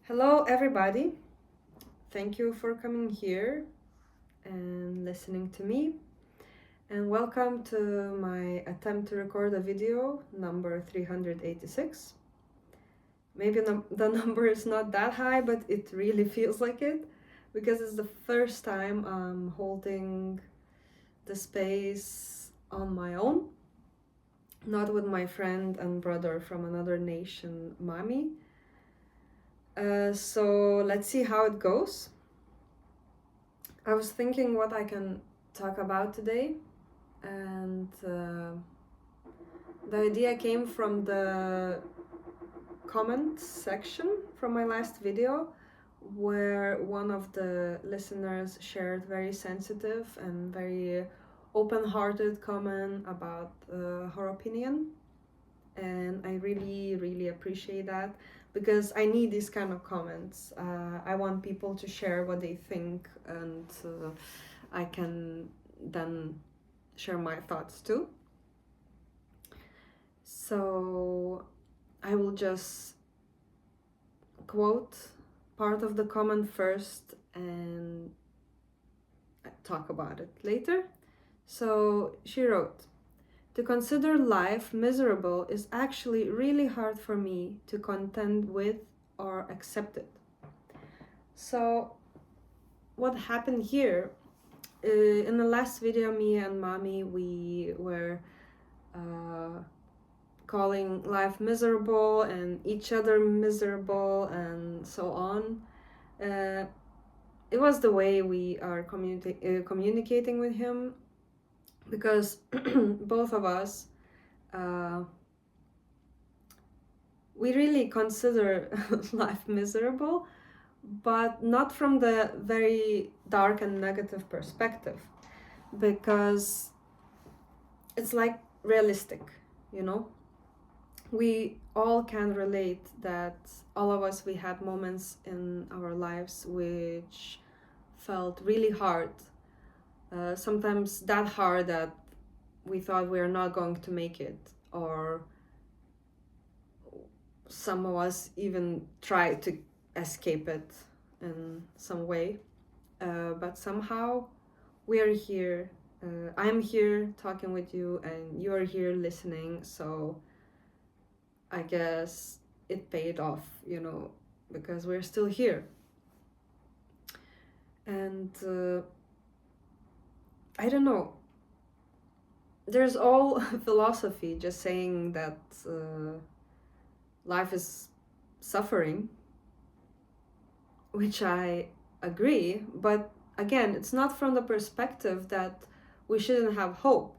Hello, everybody. Thank you for coming here and listening to me. And welcome to my attempt to record a video number 386. Maybe the number is not that high, but it really feels like it because it's the first time I'm holding the space on my own, not with my friend and brother from another nation, Mami. So let's see how it goes. I was thinking what I can talk about today, and the idea came from the comment section from my last video, where one of the listeners shared very sensitive and very open-hearted comment about her opinion, and I really appreciate that because I need these kind of comments. I want people to share what they think, and I can then share my thoughts too. So I will just quote part of the comment first and talk about it later. So she wrote, "To consider life miserable is actually really hard for me to contend with or accept it." So what happened here, in the last video, me and Mami, we were calling life miserable and each other miserable and so on. It was the way we are communicating with him, because both of us, we really consider life miserable, but not from the very dark and negative perspective, because it's like realistic, you know? We all can relate that all of us, we had moments in our lives which felt really hard. Sometimes that hard that we thought we are not going to make it, or some of us even tried to escape it in some way. But somehow we are here. I'm here talking with you, and you are here listening. So I guess it paid off, because we're still here. And I don't know. There's all philosophy just saying that life is suffering, which I agree, but again, it's not from the perspective that we shouldn't have hope,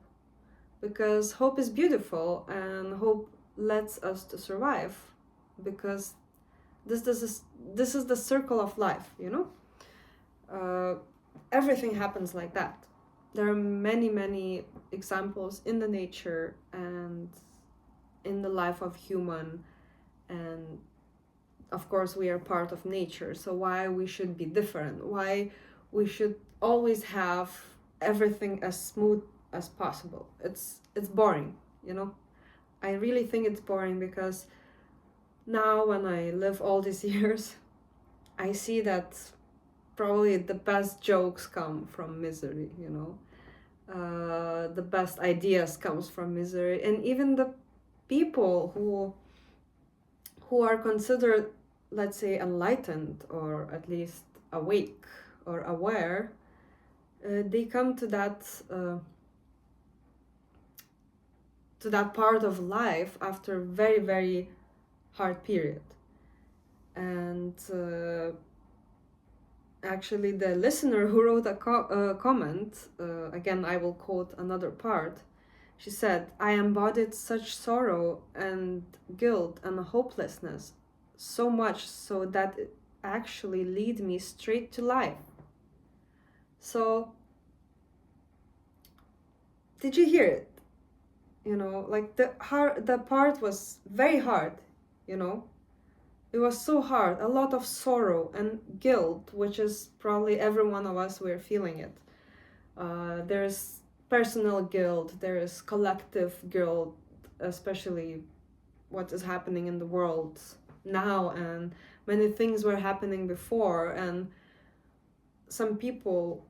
because hope is beautiful and hope lets us to survive, because this is the circle of life, everything happens like that. There are many examples in the nature and in the life of human, and of course we are part of nature, so why we should be different, why we should always have everything as smooth as possible. It's boring, I really think it's boring, because now when I live all these years, I see that probably the best jokes come from misery, the best ideas comes from misery, and even the people who are considered, let's say, enlightened, or at least awake or aware, they come to that part of life after very hard period. And actually, the listener who wrote a comment, again, I will quote another part. She said, "I embodied such sorrow and guilt and hopelessness, so much so that it actually led me straight to life." So, did you hear it? Like the part was very hard, It was so hard, a lot of sorrow and guilt, which is probably every one of us, we're feeling it. There's personal guilt, there is collective guilt, especially what is happening in the world now, and many things were happening before, and some people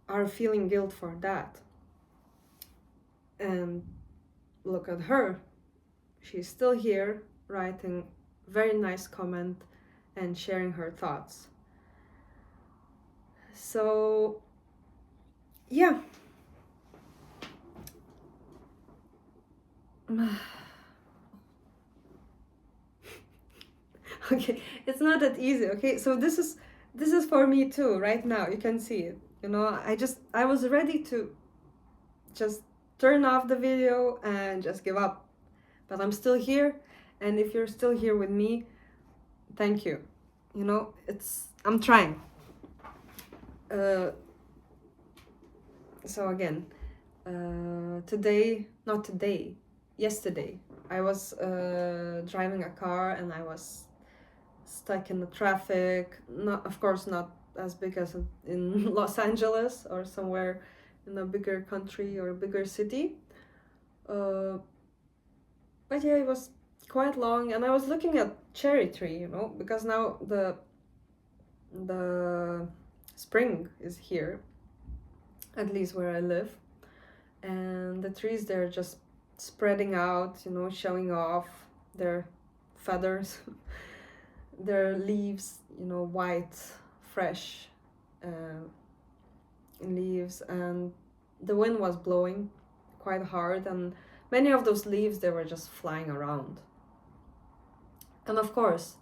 are feeling guilt for that. And look at her, she's still here writing very nice comment and sharing her thoughts. So yeah. Okay, it's not that easy. Okay, so this is for me too right now. You can see it. I was ready to just turn off the video and just give up, but I'm still here, and if you're still here with me, thank you. I'm trying. So again, yesterday I was driving a car, and I was stuck in the traffic. Not, of course, not as big as in Los Angeles or somewhere in a bigger country or a bigger city. But yeah, it was quite long, and I was looking at cherry tree, because now the spring is here, at least where I live, and the trees, they're just spreading out, showing off their feathers, their leaves, white, fresh leaves, and the wind was blowing quite hard, and many of those leaves, they were just flying around. And of course,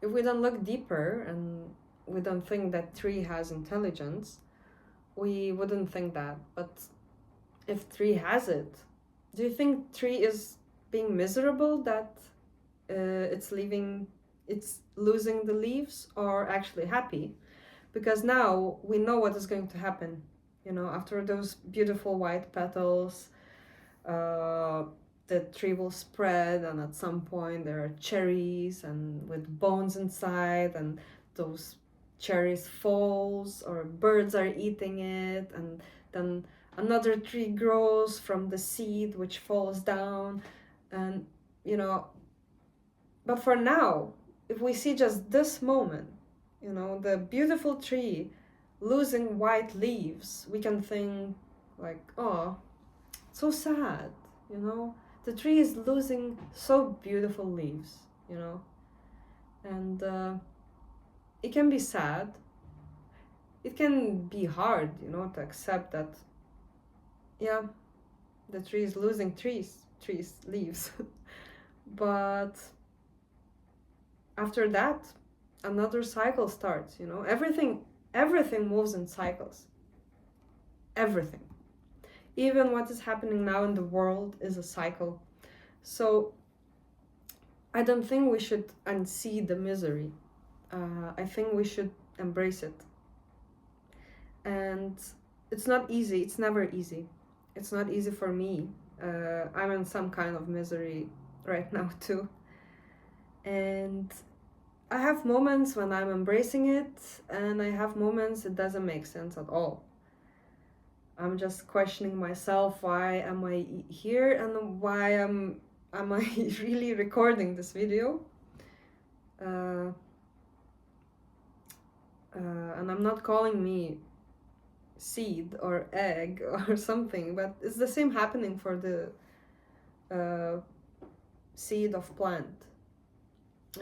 if we don't look deeper and we don't think that tree has intelligence, we wouldn't think that. But if tree has it, do you think tree is being miserable that it's losing the leaves, or actually happy? Because now we know what is going to happen. After those beautiful white petals, the tree will spread, and at some point there are cherries and with bones inside, and those cherries falls, or birds are eating it, and then another tree grows from the seed which falls down. And but for now, if we see just this moment, the beautiful tree losing white leaves, we can think like, oh, so sad. The tree is losing so beautiful leaves. And it can be sad, it can be hard, to accept that, yeah, the tree is losing leaves. But after that, another cycle starts. Everything moves in cycles. Everything, even what is happening now in the world, is a cycle. So I don't think we should unsee the misery. I think we should embrace it. And it's not easy. It's never easy. It's not easy for me. I'm in some kind of misery right now too. And I have moments when I'm embracing it, and I have moments it doesn't make sense at all. I'm just questioning myself, why am I here, and why am I really recording this video? And I'm not calling me seed or egg or something, but it's the same happening for the seed of plant.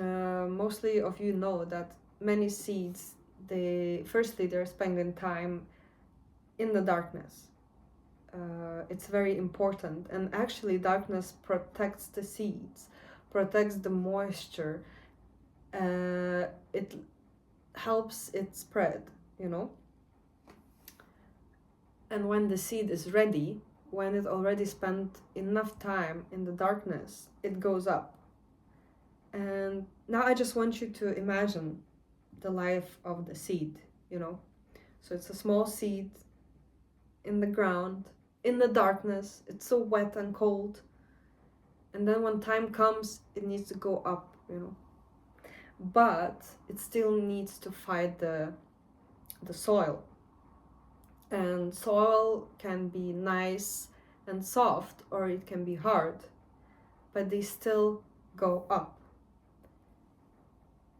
Mostly of you know that many seeds, they're spending time in the darkness. It's very important, and actually darkness protects the seeds, protects the moisture. It helps it spread, and when the seed is ready, when it already spent enough time in the darkness, it goes up. And now I just want you to imagine the life of the seed, so it's a small seed in the ground, in the darkness. It's so wet and cold, and then when time comes, it needs to go up, but it still needs to fight the soil. And soil can be nice and soft, or it can be hard, but they still go up.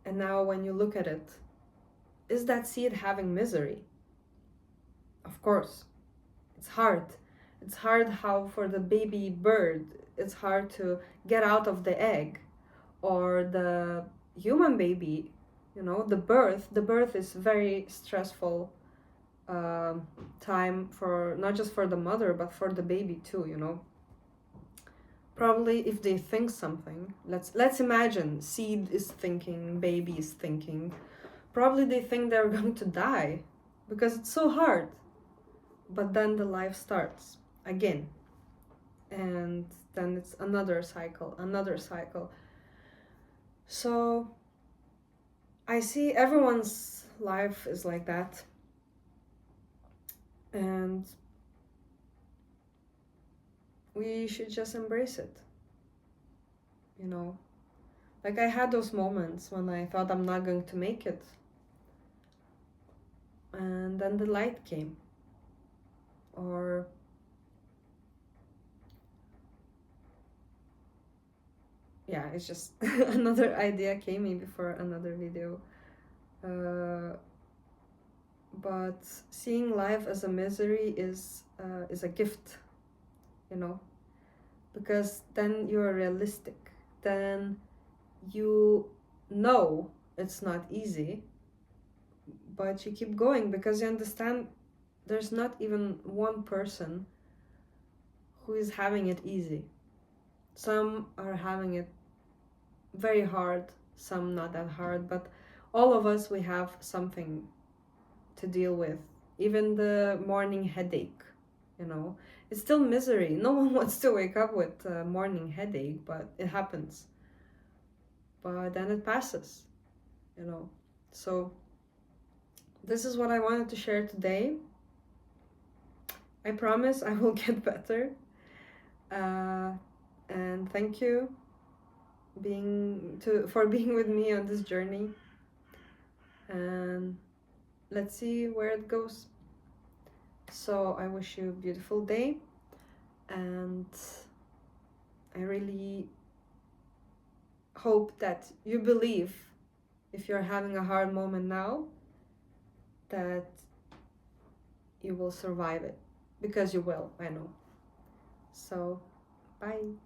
And now when you look at it, is that seed having misery? Of course. It's hard. It's hard how for the baby bird, it's hard to get out of the egg. Or the human baby, the birth is very stressful time for not just for the mother but for the baby too. Probably if they think something, let's imagine seed is thinking, baby is thinking, probably they think they're going to die because it's so hard. But then the life starts again, and then it's another cycle. So I see everyone's life is like that, and we should just embrace it. Like I had those moments when I thought I'm not going to make it, and then the light came. Or yeah, it's just another idea came maybe for another video. But seeing life as a misery is a gift, because then you're realistic. Then you know it's not easy, but you keep going because you understand there's not even one person who is having it easy. Some are having it very hard, some not that hard, but all of us, we have something to deal with. Even the morning headache, it's still misery. No one wants to wake up with a morning headache, but it happens. But then it passes, So this is what I wanted to share today. I promise I will get better. And thank you for being with me on this journey. And let's see where it goes. So I wish you a beautiful day, and I really hope that you believe, if you're having a hard moment now, that you will survive it, because you will, I know. So bye.